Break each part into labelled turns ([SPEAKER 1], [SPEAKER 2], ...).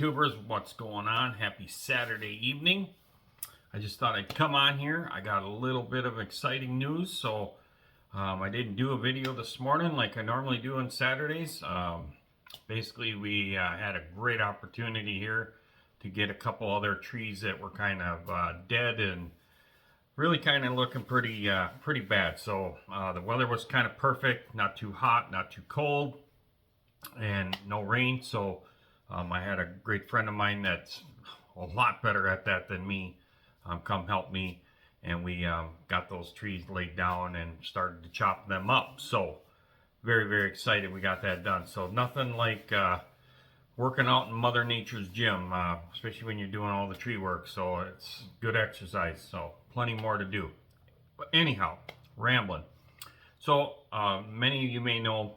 [SPEAKER 1] YouTubers, what's going on? Happy Saturday evening. I just thought I'd come on here. I got a little bit of exciting news, so I didn't do a video this morning like I normally do on Saturdays. Basically, we had a great opportunity here to get a couple other trees that were kind of dead and really kind of looking pretty bad. So the weather was kind of perfect, not too hot, not too cold, and no rain. So I had a great friend of mine that's a lot better at that than me come help me, and we got those trees laid down and started to chop them up. So very excited we got that done. So nothing like working out in Mother Nature's gym, especially when you're doing all the tree work. So it's good exercise, so plenty more to do. But anyhow, rambling. So many of you may know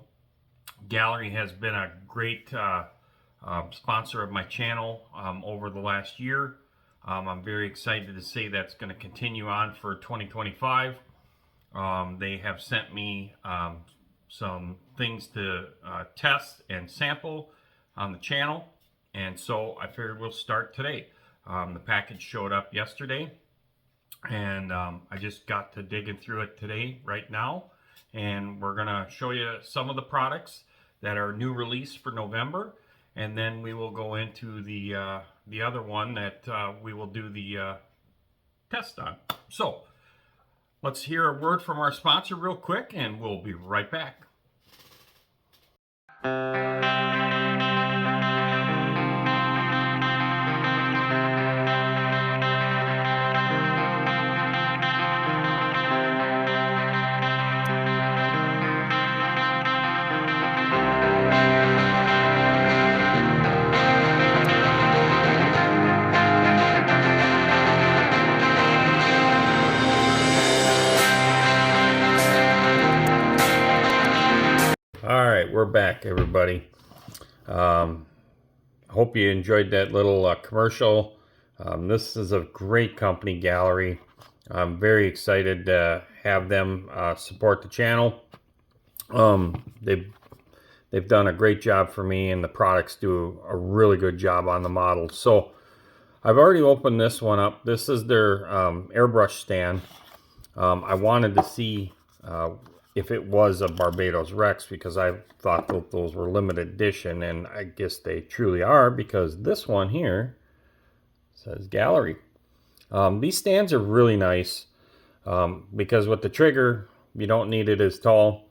[SPEAKER 1] Gallery has been a great sponsor of my channel over the last year. I'm very excited to say that's going to continue on for 2025. They have sent me some things to test and sample on the channel, and so I figured we'll start today. The package showed up yesterday, and I just got to digging through it today right now, and we're gonna show you some of the products that are new release for November, and then we will go into the other one that we will do the test on. So let's hear a word from our sponsor real quick, and we'll be right back. All right, we're back, everybody. Hope you enjoyed that little commercial. This is a great company, Gallery. I'm very excited to have them support the channel. They've done a great job for me, and the products do a really good job on the model. So I've already opened this one up. This is their airbrush stand. I wanted to see if it was a Barbados Rex, because I thought that those were limited edition, and I guess they truly are, because this one here says Gallery. These stands are really nice because with the trigger you don't need it as tall,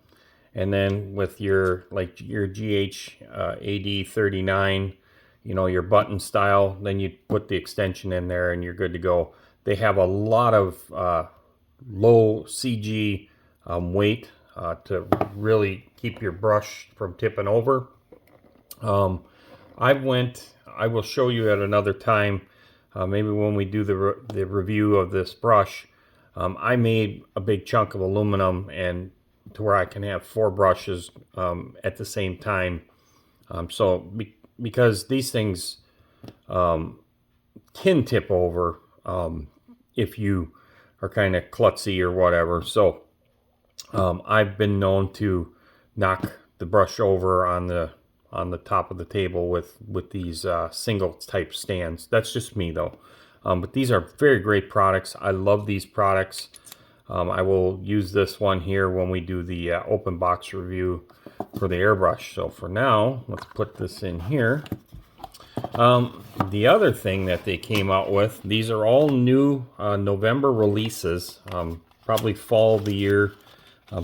[SPEAKER 1] and then with your GH AD39, you know, your button style, then you put the extension in there and you're good to go. They have a lot of low CG weight to really keep your brush from tipping over. I will show you at another time, maybe when we do the review of this brush. I made a big chunk of aluminum, and to where I can have 4 brushes at the same time. Because these things can tip over if you are kind of klutzy or whatever. So I've been known to knock the brush over on the top of the table with these single type stands. That's just me though. But these are very great products. I love these products. I will use this one here when we do the open box review for the airbrush. So for now, let's put this in here. The other thing that they came out with, these are all new November releases, probably fall of the year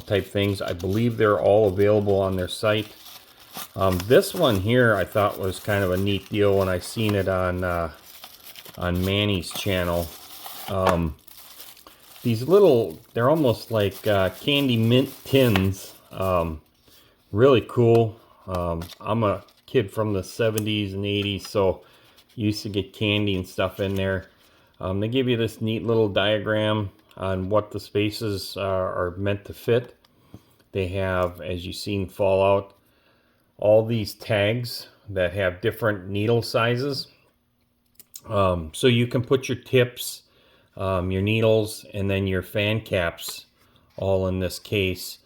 [SPEAKER 1] type things. I believe they're all available on their site. This one here I thought was kind of a neat deal when I seen it on Manny's channel. These little, they're almost like candy mint tins. Really cool. I'm a kid from the 70s and 80s, so used to get candy and stuff in there. They give you this neat little diagram on what the spaces are meant to fit. They have, as you've seen Fallout, all these tags that have different needle sizes. So you can put your tips, your needles, and then your fan caps all in this case.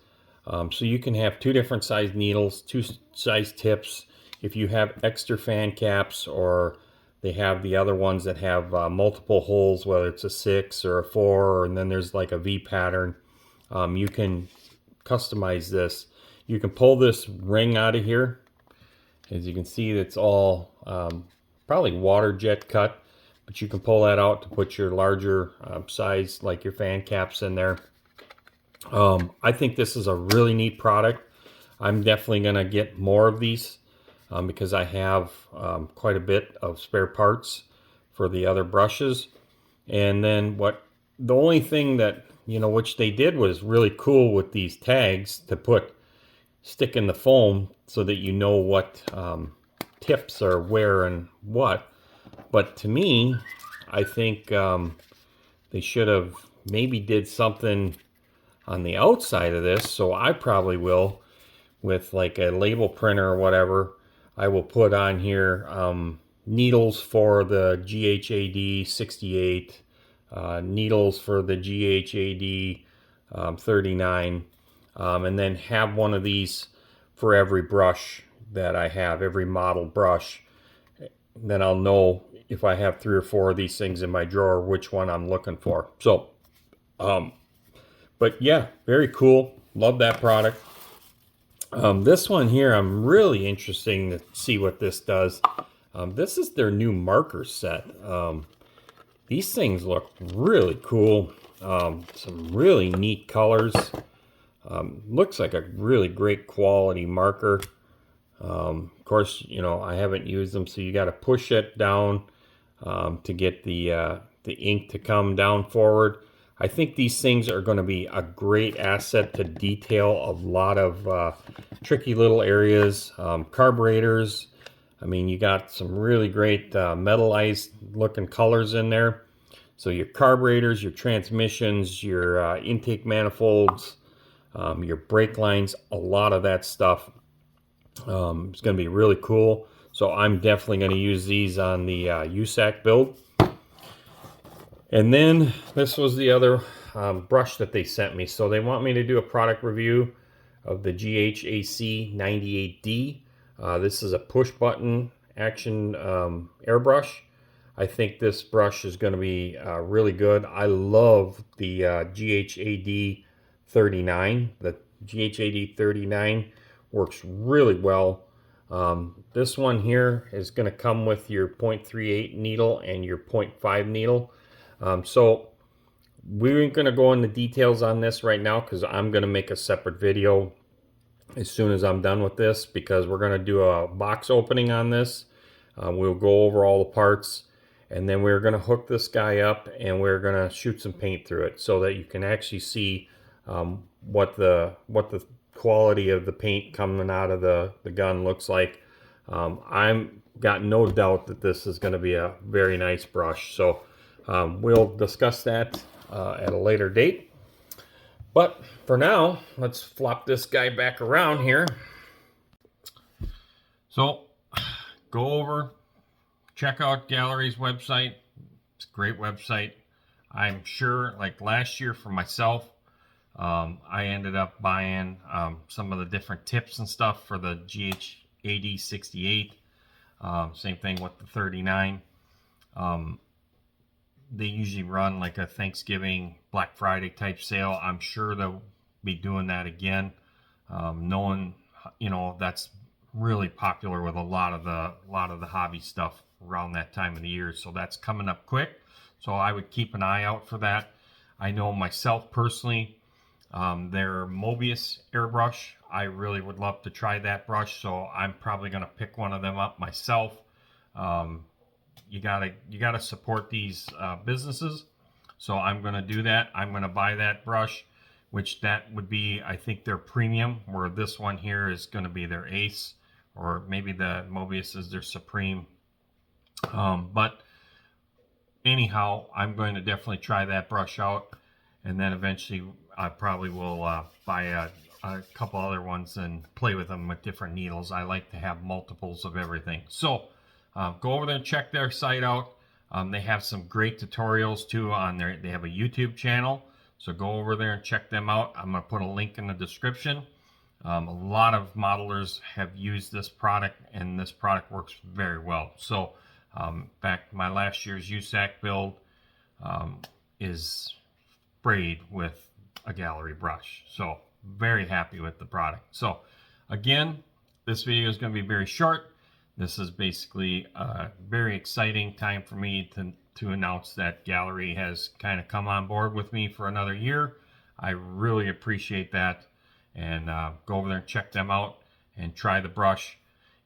[SPEAKER 1] So you can have 2 different size needles, 2 size tips, if you have extra fan caps, or they have the other ones that have multiple holes, whether it's a 6 or a 4, and then there's like a V pattern, you can customize this. You can pull this ring out of here. As you can see, it's all probably water jet cut, but you can pull that out to put your larger size, like your fan caps, in there. I think this is a really neat product. I'm definitely going to get more of these because I have quite a bit of spare parts for the other brushes. And then the only thing that, which they did was really cool with these tags to stick in the foam so that you know what tips are where and what. But to me, I think they should have maybe did something on the outside of this. So I probably will, with like a label printer or whatever, I will put on here needles for the GHAD 68, needles for the GHAD 39, and then have one of these for every brush that I have, every model brush. Then I'll know if I have 3 or 4 of these things in my drawer, which one I'm looking for. So, but yeah, very cool. Love that product. This one here, I'm really interested to see what this does. This is their new marker set. These things look really cool. Some really neat colors. Looks like a really great quality marker. Of course, I haven't used them, so you got to push it down to get the ink to come down forward. I think these things are going to be a great asset to detail a lot of tricky little areas. Carburetors. I mean, you got some really great metallized looking colors in there. So your carburetors, your transmissions, your intake manifolds, your brake lines, a lot of that stuff. It's going to be really cool. So I'm definitely going to use these on the USAC build. And then this was the other brush that they sent me. So they want me to do a product review of the GHAC 98D. This is a push button action airbrush. I think this brush is going to be really good. I love the GHAD 39. The GHAD 39 works really well. This one here is going to come with your 0.38 needle and your 0.5 needle. So we ain't going to go into details on this right now because I'm going to make a separate video as soon as I'm done with this, because we're going to do a box opening on this. We'll go over all the parts, and then we're going to hook this guy up and we're going to shoot some paint through it so that you can actually see what the quality of the paint coming out of the gun looks like. I'm got no doubt that this is going to be a very nice brush. So we'll discuss that at a later date. But for now, let's flop this guy back around here. So go over, check out Gallery's website. It's a great website. I'm sure, like last year for myself, I ended up buying some of the different tips and stuff for the GHAD 68. Same thing with the 39. They usually run like a Thanksgiving, Black Friday type sale. I'm sure they'll be doing that again. Knowing, that's really popular with a lot of the hobby stuff around that time of the year. So that's coming up quick. So I would keep an eye out for that. I know myself personally, their Mobius airbrush, I really would love to try that brush. So I'm probably going to pick one of them up myself. You gotta support these businesses, so I'm gonna do that. I'm gonna buy that brush, which that would be, I think, their premium, where this one here is gonna be their ace, or maybe the Mobius is their supreme. But anyhow, I'm going to definitely try that brush out, and then eventually I probably will buy a couple other ones and play with them with different needles. I like to have multiples of everything. So go over there and check their site out. They have some great tutorials too on there. They have a YouTube channel, so go over there and check them out. I'm going to put a link in the description. A lot of modelers have used this product, and this product works very well. So in fact, my last year's USAC build is sprayed with a gallery brush. So very happy with the product. So again, this video is going to be very short. This is basically a very exciting time for me to announce that Gallery has kind of come on board with me for another year. I really appreciate that. And go over there and check them out and try the brush.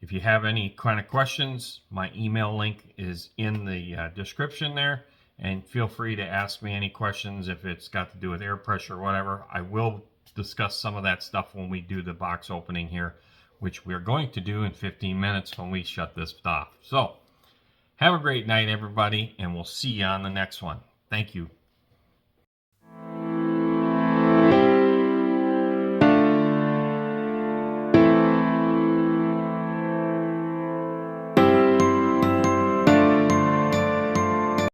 [SPEAKER 1] If you have any kind of questions, my email link is in the description there. And feel free to ask me any questions if it's got to do with air pressure or whatever. I will discuss some of that stuff when we do the box opening here, which we're going to do in 15 minutes when we shut this off. So have a great night, everybody, and we'll see you on the next one. Thank you.